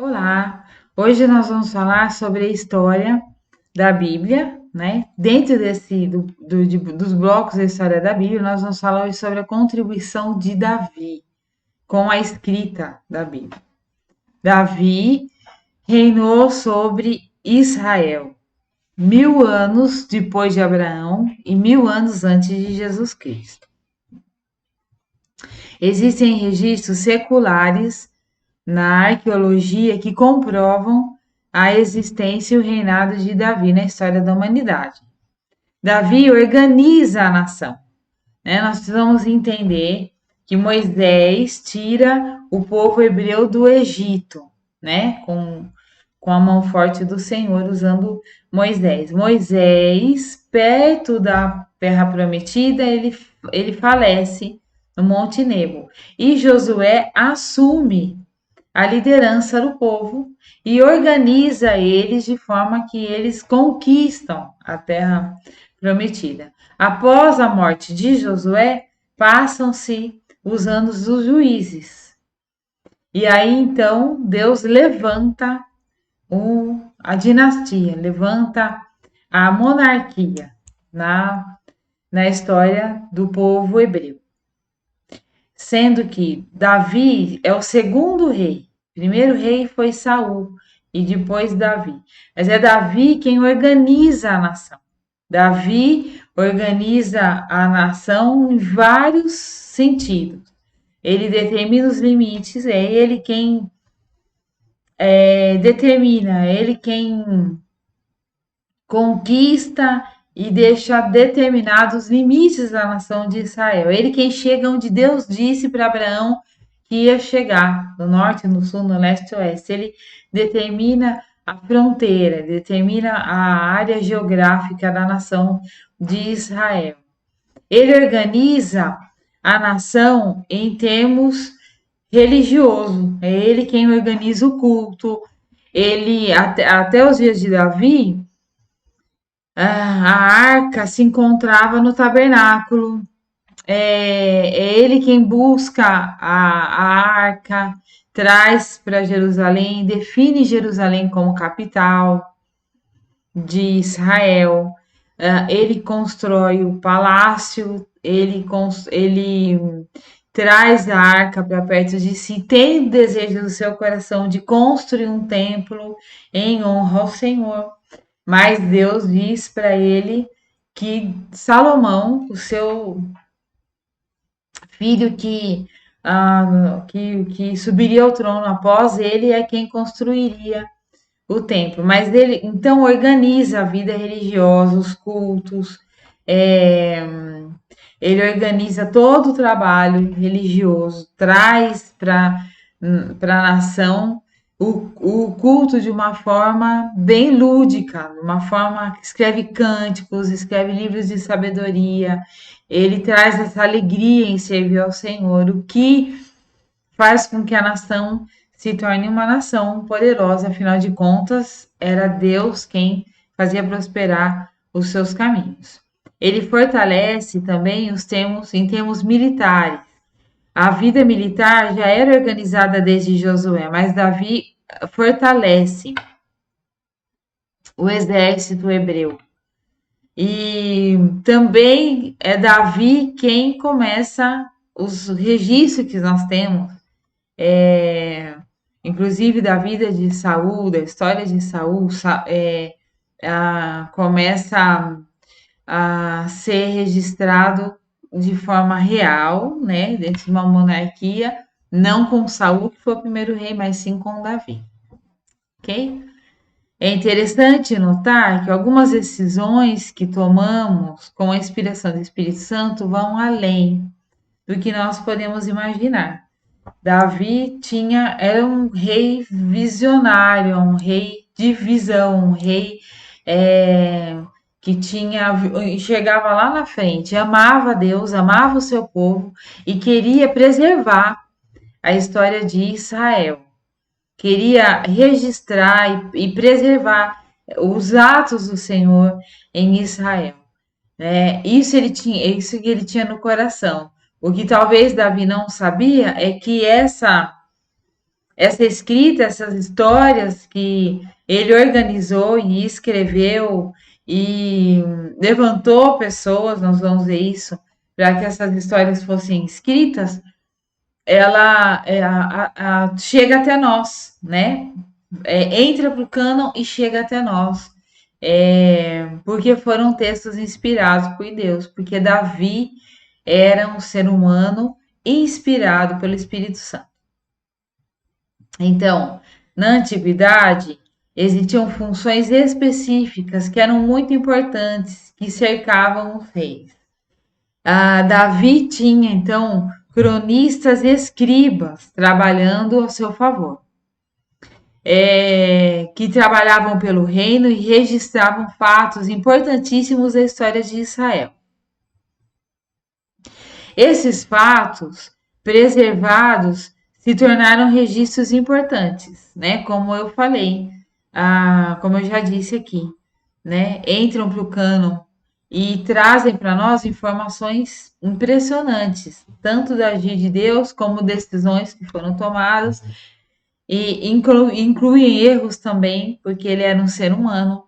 Olá! Hoje nós vamos falar sobre a história da Bíblia, né? Dentro dos blocos da história da Bíblia, nós vamos falar hoje sobre a contribuição de Davi com a escrita da Bíblia. Davi reinou sobre Israel 1000 anos depois de Abraão e 1000 anos antes de Jesus Cristo. Existem registros seculares na arqueologia que comprovam a existência e o reinado de Davi na história da humanidade. Davi organiza a nação, né? Nós precisamos entender que Moisés tira o povo hebreu do Egito, né? Com a mão forte do Senhor usando Moisés. Moisés, perto da terra prometida, ele falece no Monte Nebo. E Josué assume a liderança do povo e organiza eles de forma que eles conquistam a terra prometida. Após a morte de Josué, passam-se os anos dos juízes. E aí então Deus levanta a dinastia, levanta a monarquia na história do povo hebreu. Sendo que Davi é o segundo rei. O primeiro rei foi Saul e depois Davi. Mas é Davi quem organiza a nação. Davi organiza a nação em vários sentidos. Ele determina os limites, é ele quem determina, é ele quem conquista e deixa determinados os limites da nação de Israel. Ele quem chega onde Deus disse para Abraão que ia chegar, no norte, no sul, no leste e oeste. Ele determina a fronteira, determina a área geográfica da nação de Israel. Ele organiza a nação em termos religioso. É ele quem organiza o culto. Ele, até os dias de Davi, a arca se encontrava no tabernáculo. É ele quem busca a arca, traz para Jerusalém, define Jerusalém como capital de Israel. Ele constrói o palácio, ele traz a arca para perto de si, tem o desejo do seu coração de construir um templo em honra ao Senhor. Mas Deus diz para ele que Salomão, o seu filho que subiria ao trono após ele, é quem construiria o templo. Mas ele então organiza a vida religiosa, os cultos, ele organiza todo o trabalho religioso, traz para a nação o culto de uma forma bem lúdica, uma forma que escreve cânticos, escreve livros de sabedoria. Ele traz essa alegria em servir ao Senhor, o que faz com que a nação se torne uma nação poderosa. Afinal de contas, era Deus quem fazia prosperar os seus caminhos. Ele fortalece também em termos militares. A vida militar já era organizada desde Josué, mas Davi fortalece o exército hebreu. E também é Davi quem começa os registros que nós temos, inclusive da vida de Saul, da história de Saul, começa a ser registrado de forma real, né, dentro de uma monarquia, não com Saul, que foi o primeiro rei, mas sim com Davi. Ok? É interessante notar que algumas decisões que tomamos com a inspiração do Espírito Santo vão além do que nós podemos imaginar. Davi era um rei visionário, um rei de visão, um rei que chegava lá na frente, amava Deus, amava o seu povo e queria preservar a história de Israel. Queria registrar e preservar os atos do Senhor em Israel. Isso que ele tinha no coração. O que talvez Davi não sabia é que essa escrita, essas histórias que ele organizou e escreveu e levantou pessoas, nós vamos ver isso, para que essas histórias fossem escritas, ela chega até nós, né? Entra para o cânon e chega até nós. Porque foram textos inspirados por Deus, porque Davi era um ser humano inspirado pelo Espírito Santo. Então, na antiguidade, existiam funções específicas que eram muito importantes, que cercavam os reis. Davi tinha, então, cronistas e escribas trabalhando a seu favor, que trabalhavam pelo reino e registravam fatos importantíssimos da história de Israel. Esses fatos preservados se tornaram registros importantes, né? Como eu falei, como eu já disse aqui, né? Entram para o cânon e trazem para nós informações impressionantes, tanto do agir de Deus como decisões que foram tomadas, e incluem erros também, porque ele era um ser humano,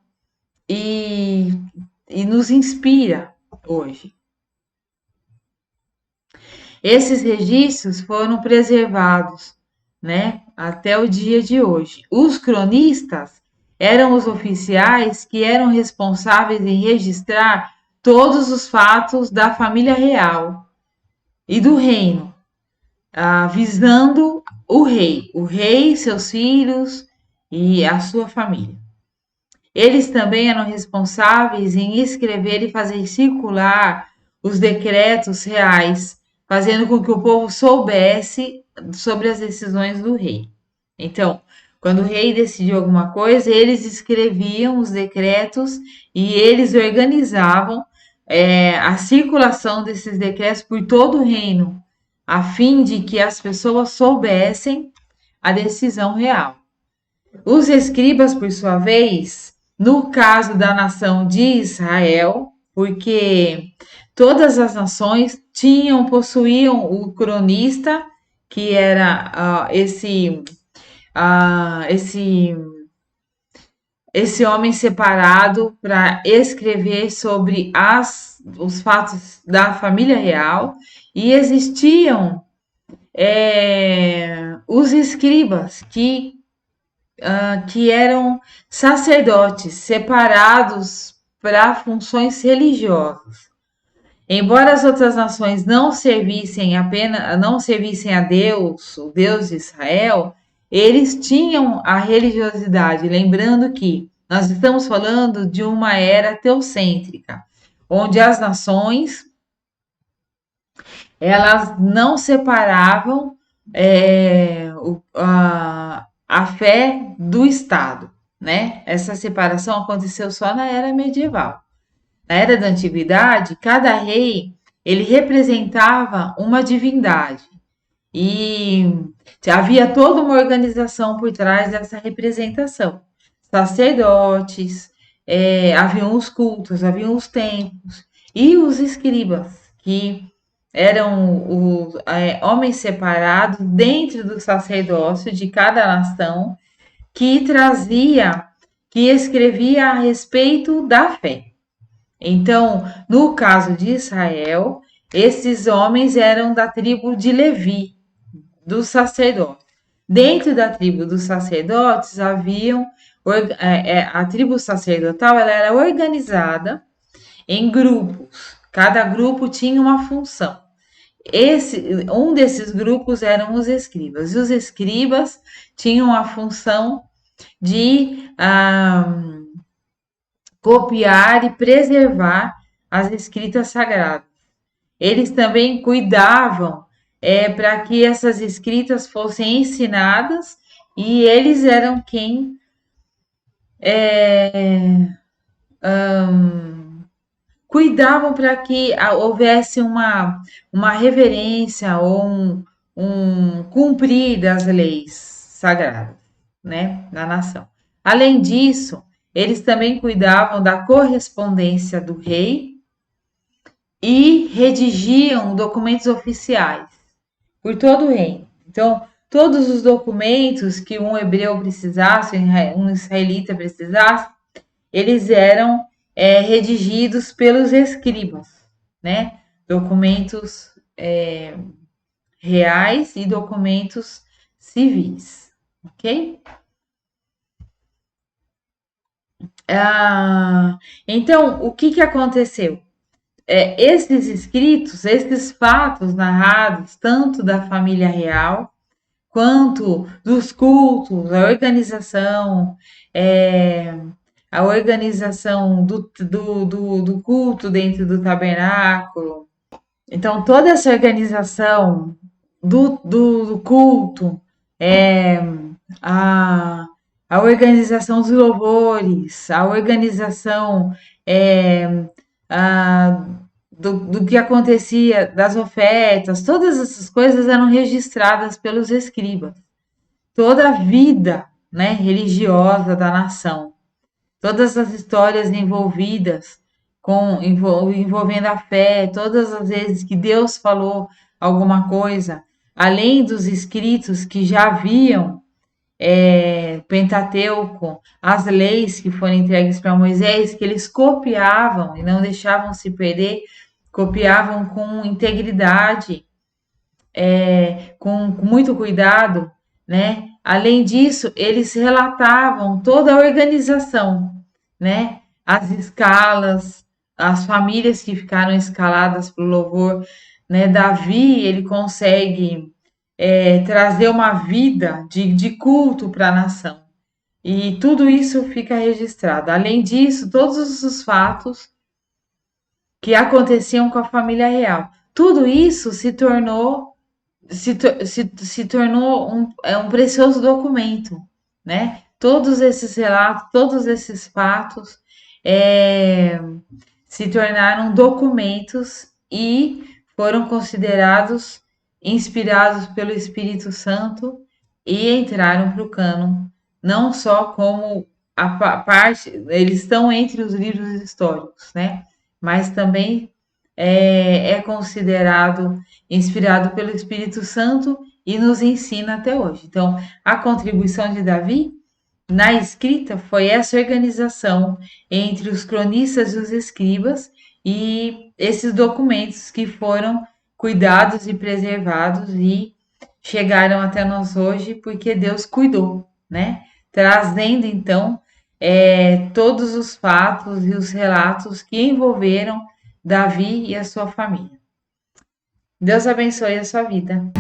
e nos inspira hoje. Esses registros foram preservados, né, até o dia de hoje. Os cronistas eram os oficiais que eram responsáveis em registrar todos os fatos da família real e do reino, visando o rei, seus filhos e a sua família. Eles também eram responsáveis em escrever e fazer circular os decretos reais, fazendo com que o povo soubesse sobre as decisões do rei. Então, quando o rei decidiu alguma coisa, eles escreviam os decretos e eles organizavam a circulação desses decretos por todo o reino, a fim de que as pessoas soubessem a decisão real. Os escribas, por sua vez, no caso da nação de Israel, porque todas as nações possuíam o cronista, que era esse homem separado para escrever sobre os fatos da família real, e existiam os escribas que eram sacerdotes separados para funções religiosas. Embora as outras nações não servissem a Deus, o Deus de Israel, eles tinham a religiosidade, lembrando que nós estamos falando de uma era teocêntrica, onde as nações elas não separavam a fé do Estado, né? Essa separação aconteceu só na era medieval. Na era da antiguidade, cada rei ele representava uma divindade e havia toda uma organização por trás dessa representação. Sacerdotes, haviam os cultos, haviam os templos e os escribas, que eram os homens separados dentro do sacerdócio de cada nação, que escrevia a respeito da fé. Então, no caso de Israel, esses homens eram da tribo de Levi, dos sacerdotes. Dentro da tribo dos sacerdotes a tribo sacerdotal ela era organizada em grupos. Cada grupo tinha uma função. Um desses grupos eram os escribas. E os escribas tinham a função de copiar e preservar as escritas sagradas. Eles também cuidavam para que essas escritas fossem ensinadas, e eles eram quem cuidavam para que houvesse uma reverência ou um cumprir das leis sagradas, né, na nação. Além disso, eles também cuidavam da correspondência do rei e redigiam documentos oficiais por todo o reino. Então, todos os documentos que um hebreu precisasse, um israelita precisasse, eles eram redigidos pelos escribas, né? Documentos reais e documentos civis, ok? Então, o que aconteceu? Esses escritos, esses fatos narrados, tanto da família real, quanto dos cultos, a organização do culto dentro do tabernáculo. Então, toda essa organização do culto, a, a organização dos louvores, a organização é, a, do que acontecia, das ofertas, todas essas coisas eram registradas pelos escribas. Toda a vida, né, religiosa da nação, todas as histórias envolvendo a fé, todas as vezes que Deus falou alguma coisa, além dos escritos que já haviam, Pentateuco, as leis que foram entregues para Moisés, que eles copiavam e não deixavam se perder, copiavam com integridade, com muito cuidado, né? Além disso, eles relatavam toda a organização, né? As escalas, as famílias que ficaram escaladas para o louvor, né? Davi, ele consegue trazer uma vida de culto para a nação. E tudo isso fica registrado. Além disso, todos os fatos que aconteciam com a família real. Tudo isso se tornou um precioso documento, né? Todos esses relatos, todos esses fatos é, se tornaram documentos e foram considerados inspirados pelo Espírito Santo e entraram para o cânon, não só como a parte, eles estão entre os livros históricos, né? Mas também é considerado inspirado pelo Espírito Santo e nos ensina até hoje. Então, a contribuição de Davi na escrita foi essa organização entre os cronistas e os escribas e esses documentos que foram cuidados e preservados e chegaram até nós hoje porque Deus cuidou, né? Trazendo então todos os fatos e os relatos que envolveram Davi e a sua família. Deus abençoe a sua vida.